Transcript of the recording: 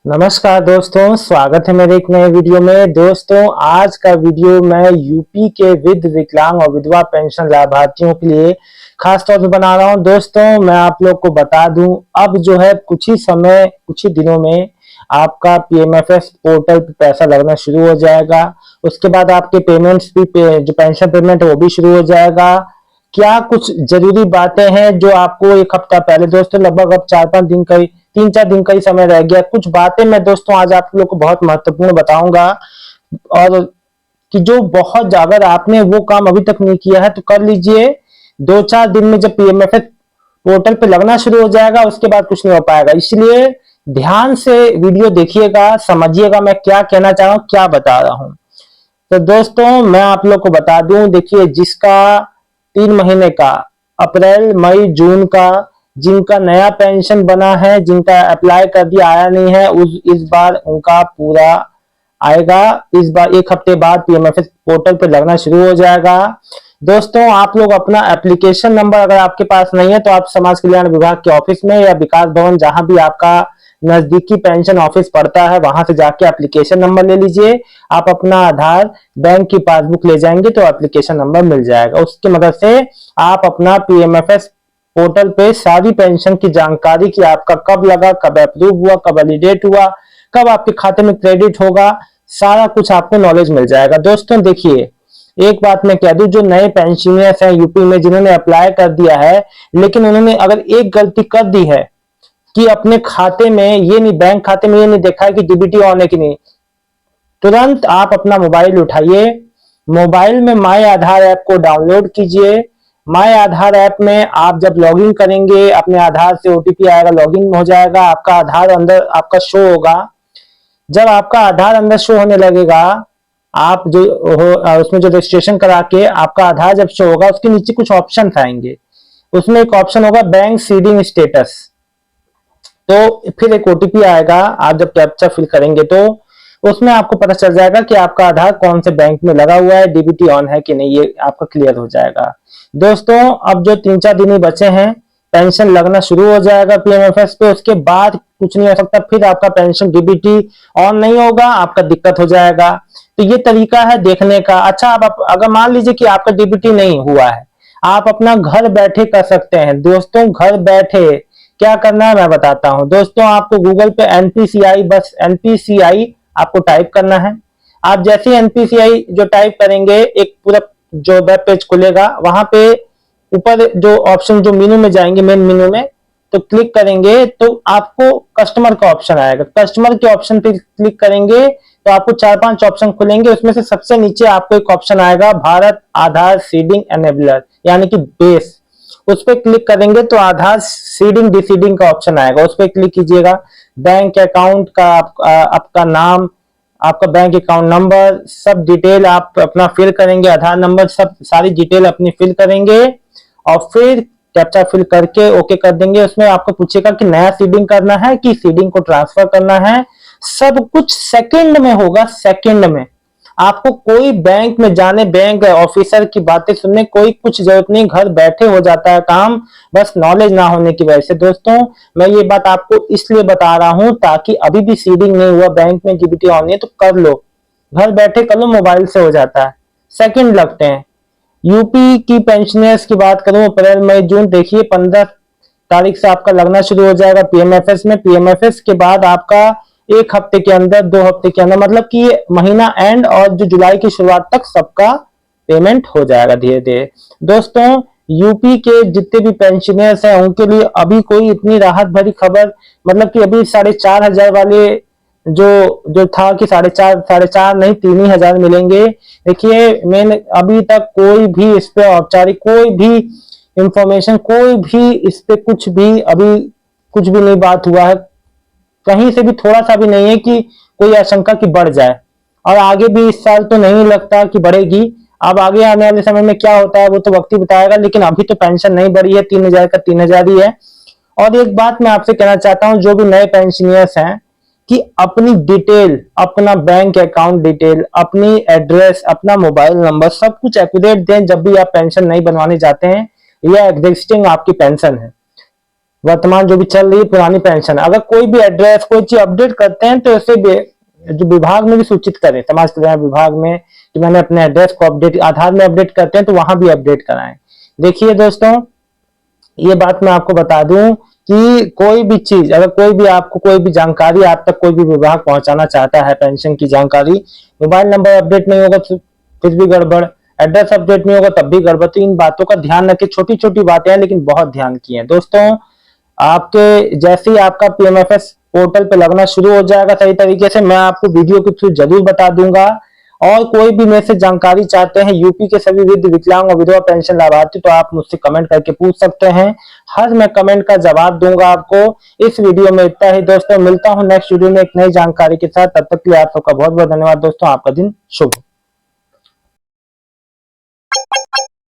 नमस्कार दोस्तों, स्वागत है मेरे एक नए वीडियो में। दोस्तों, आज का वीडियो मैं यूपी के वृद्ध, विकलांग और विधवा पेंशन लाभार्थियों के लिए खास तौर पे बना रहा हूं। दोस्तों, मैं आप लोग को बता दूं, अब जो है कुछ ही दिनों में आपका पीएमएफएस पोर्टल पे पैसा लगना शुरू हो जाएगा। उसके बाद आपके पेमेंट्स भी जो पेंशन पेमेंट है वो भी शुरू हो जाएगा। क्या कुछ जरूरी बातें हैं जो आपको एक हफ्ता पहले, दोस्तों लगभग अब 3-4 दिन का ही समय रह गया। कुछ बातें मैं दोस्तों आज आप लोग को बहुत महत्वपूर्ण बताऊंगा, और कि जो बहुत, अगर आपने वो काम अभी तक नहीं किया है तो कर लीजिए। 2-4 दिन में जब पीएमएफएस पोर्टल पे लगना शुरू हो जाएगा उसके बाद कुछ नहीं हो पाएगा। इसलिए ध्यान से वीडियो देखिएगा, समझिएगा मैं क्या कहना चाह रहा हूँ, क्या बता रहा हूँ। तो दोस्तों, मैं आप लोग को बता दूं, देखिए जिसका 3 महीने का, अप्रैल मई जून का, जिनका नया पेंशन बना है, जिनका अप्लाई कर दिया आया नहीं है, इस बार उनका पूरा आएगा। इस बार एक हफ्ते बाद पीएमएफएस पोर्टल पे लगना शुरू हो जाएगा। दोस्तों, आप लोग अपना एप्लीकेशन नंबर, अगर आपके पास नहीं है तो आप समाज कल्याण विभाग के ऑफिस में या विकास भवन, जहां भी आपका नजदीकी पेंशन ऑफिस पड़ता है, वहां से जाके एप्लीकेशन नंबर ले लीजिए। आप अपना आधार, बैंक की पासबुक ले जाएंगे तो एप्लीकेशन नंबर मिल जाएगा। उसकी मदद से आप अपना पीएमएफएस पोर्टल पे सारी पेंशन की जानकारी, कि आपका कब लगा, कब अप्रूव हुआ, कब वैलिडेट हुआ, कब आपके खाते में क्रेडिट होगा, सारा कुछ आपको नॉलेज मिल जाएगा। दोस्तों देखिए, एक बात मैं कह दूं, जो नए पेंशनर्स हैं यूपी में, जिन्होंने अप्लाई कर दिया है लेकिन उन्होंने अगर एक गलती कर दी है कि अपने खाते में ये नहीं, बैंक खाते में ये नहीं देखा है कि डीबीटी ऑन है कि नहीं, तुरंत आप अपना मोबाइल उठाइए, मोबाइल में माय आधार ऐप को डाउनलोड कीजिए। माय आधार ऐप में आप जब लॉगिन करेंगे, अपने आधार से ओटीपी आएगा, लॉगिन हो जाएगा, आपका आधार अंदर आपका शो होगा। जब आपका आधार अंदर शो होने लगेगा, आप जो उसमें जो रजिस्ट्रेशन करा के आपका आधार जब शो होगा, उसके नीचे कुछ ऑप्शन आएंगे। उसमें एक ऑप्शन होगा बैंक सीडिंग स्टेटस। तो फिर एक ओटीपी आएगा, आप जब कैप्चा फिल करेंगे तो उसमें आपको पता चल जाएगा कि आपका आधार कौन से बैंक में लगा हुआ है, डीबीटी ऑन है कि नहीं, ये आपका क्लियर हो जाएगा। दोस्तों, अब जो 3-4 दिन ही बचे हैं, पेंशन लगना शुरू हो जाएगा पीएमएफएस पे। उसके बाद कुछ नहीं हो सकता, फिर आपका पेंशन डीबीटी ऑन नहीं होगा, आपका दिक्कत हो जाएगा। तो ये तरीका है देखने का। अच्छा, अब अगर मान लीजिए कि आपका डीबीटी नहीं हुआ है, आप अपना घर बैठे कर सकते हैं। दोस्तों, घर बैठे क्या करना है मैं बताता हूं। दोस्तों, आपको गूगल पे एनपीसीआई, बस एनपीसीआई आपको टाइप करना है। आप जैसे ही एनपीसीआई जो टाइप करेंगे, एक पूरा जो वेब पेज खुलेगा, वहां पे ऊपर जो ऑप्शन, जो मेनू में जाएंगे, मेन मेनू में तो क्लिक करेंगे तो आपको कस्टमर का ऑप्शन आएगा। कस्टमर के ऑप्शन पे क्लिक करेंगे तो आपको 4-5 ऑप्शन खुलेंगे। उसमें से सबसे नीचे आपको एक ऑप्शन आएगा, भारत आधार सीडिंग एनेबलर, यानी कि बेस। उस पर क्लिक करेंगे तो आधार सीडिंग डिसीडिंग का ऑप्शन आएगा, उस पर क्लिक कीजिएगा। बैंक अकाउंट का आपका नाम, आपका बैंक अकाउंट नंबर, सब डिटेल आप अपना फिल करेंगे, आधार नंबर, सब सारी डिटेल अपनी फिल करेंगे और फिर कैप्चा फिल करके ओके कर देंगे। उसमें आपको पूछेगा कि नया सीडिंग करना है कि सीडिंग को ट्रांसफर करना है। सब कुछ सेकंड में होगा, सेकंड में। आपको कोई बैंक में जाने, बैंक ऑफिसर की बातें सुनने कोई कुछ जरूरत नहीं, घर बैठे हो जाता है काम, बस नॉलेज ना होने की वजह से। दोस्तों, मैं ये बात आपको इसलिए बता रहा हूं ताकि अभी भी सीडिंग नहीं हुआ, बैंक में डीबीटी ऑन है तो कर लो, घर बैठे कर लो, मोबाइल से हो जाता है, सेकंड लगते हैं। यूपी की पेंशनर्स की बात करूं, अप्रैल मई जून, देखिए 15 तारीख से आपका लगना शुरू हो जाएगा पीएमएफएस में। पीएमएफएस के बाद आपका 1 हफ्ते के अंदर, 2 हफ्ते के अंदर, मतलब कि महीना एंड और जो जुलाई की शुरुआत तक सबका पेमेंट हो जाएगा धीरे धीरे। दोस्तों, यूपी के जितने भी पेंशनर्स हैं उनके लिए अभी कोई इतनी राहत भरी खबर, मतलब कि अभी 4,500 वाले जो जो था कि 4,500 नहीं, 3,000 मिलेंगे। देखिए, मैंने अभी तक कोई भी इस पे औपचारिक कोई भी इंफॉर्मेशन, कोई भी इस पे कुछ भी अभी कुछ भी नहीं बात हुआ है, कहीं से भी थोड़ा सा भी नहीं है कि कोई आशंका की बढ़ जाए। और आगे भी इस साल तो नहीं लगता कि बढ़ेगी। अब आगे आने वाले समय में क्या होता है वो तो वक्त ही बताएगा, लेकिन अभी तो पेंशन नहीं बढ़ी है, 3,000 का 3,000 ही है। और एक बात मैं आपसे कहना चाहता हूं, जो भी नए पेंशनियर्स हैं, कि अपनी डिटेल, अपना बैंक अकाउंट डिटेल, अपनी एड्रेस, अपना मोबाइल नंबर, सब कुछ एक्यूरेट दें जब भी आप पेंशन नहीं बनवाने जाते हैं या एग्जिस्टिंग आपकी पेंशन है। वर्तमान जो भी चल रही पुरानी पेंशन, अगर कोई भी एड्रेस कोई चीज अपडेट करते हैं तो उसे जो विभाग में भी सूचित करें, समाज कल्याण विभाग में कि मैंने अपने एड्रेस को अपडेट, आधार में अपडेट करते हैं तो वहां भी अपडेट कराएं। देखिए दोस्तों, ये बात मैं आपको बता दूं कि कोई भी चीज, अगर कोई भी आपको कोई भी जानकारी आप तक कोई भी विभाग पहुंचाना चाहता है पेंशन की जानकारी, मोबाइल नंबर अपडेट नहीं होगा तो फिर भी गड़बड़, एड्रेस अपडेट नहीं होगा तब भी गड़बड़। तो इन बातों का ध्यान रखें, छोटी छोटी बातें हैं लेकिन बहुत ध्यान की है दोस्तों। आपके जैसे ही आपका पीएमएफएस पोर्टल पे लगना शुरू हो जाएगा सही तरीके से, मैं आपको वीडियो के थ्रू जरूर बता दूंगा। और कोई भी मेरे से जानकारी चाहते हैं यूपी के सभी वृद्ध विकलांग और विधवा पेंशन लाभार्थी, तो आप मुझसे कमेंट करके पूछ सकते हैं, हर मैं कमेंट का जवाब दूंगा आपको। इस वीडियो में इतना ही दोस्तों, मिलता हूं नेक्स्ट वीडियो में एक नई जानकारी के साथ। तब तक के लिए आप सबका बहुत बहुत धन्यवाद दोस्तों, आपका दिन शुभ हो।